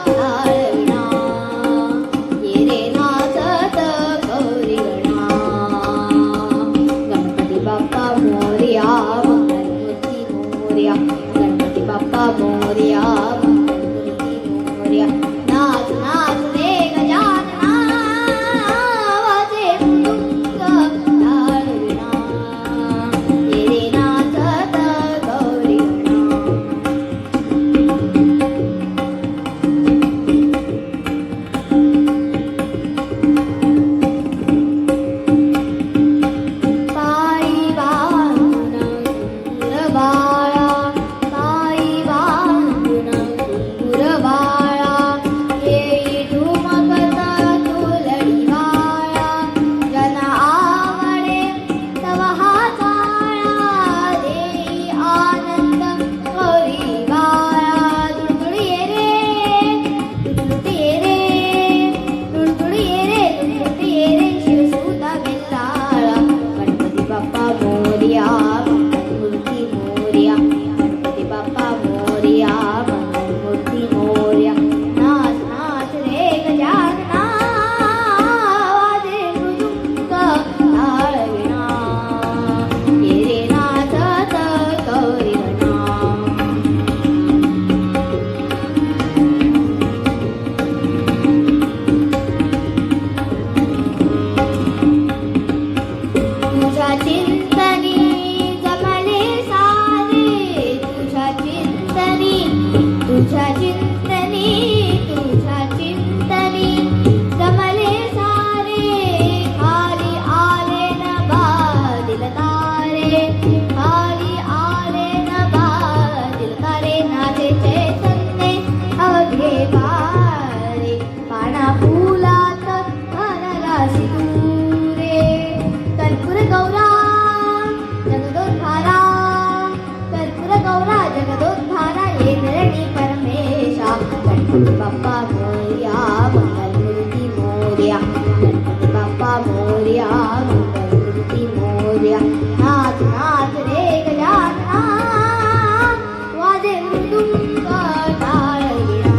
ताळविणा ये रे नाचत गौरी गणा गणपती बाप्पा मोरया मंगलमूर्ती मोरया गणपती बाप्पा मोरया मंगलमूर्ती मोरया नाच नाच रे गजानना वाजे मृदुंग ताळविणा ये रे नाचत गौरी पायी बांधून घुंगुर बाळा पायी बांधून घुंगुर बाळा येई ठुमकता तुलडी बाळा जन आवडे तव हा चाळा देई आनंद गौरी बाळा तुळतुळी ये रे तुळतुळी ये रे तुळतुळी ये रे तुळतुळी ये रे शिवसुता बेल्लाळा गणपती बाप्पा मोरया मंगलमूर्ती मोरया गणपती बाप्पा मोरया मंगलमूर्ती मोरया नाच नाच रे गजानना वाजे मृदुंग ताळविणा ये रे नाचत गौरी गणा तुझ्या चिंतनी जमले सारे तुझ्या चिंतनी तुझ्या चिंतनी तुझ्या चिंतनी जमले सारे खाली आले न बादल तारे खाली आले न बादल तारे नाचे चैतन्य अवघे वारे पाना फुलात भरला सिंदूरे कर्पूर गौरा जगदोद्धारा कर्पूर गौरा जगदोद्धारा ये धरणी परमेशा गणपती बाप्पा मोरया मंगलमूर्ती मोरया गणपती बाप्पा मोरया मंगलमूर्ती मोरया नाच नाच रे गजानना वाजे मृदुंग ताळविणा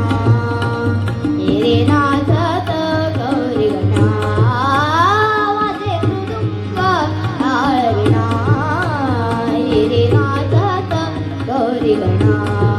ये रे नाचत गौरी गणा वाजे मृदुंग ताळविणा ये रे नाचत गौरी गणा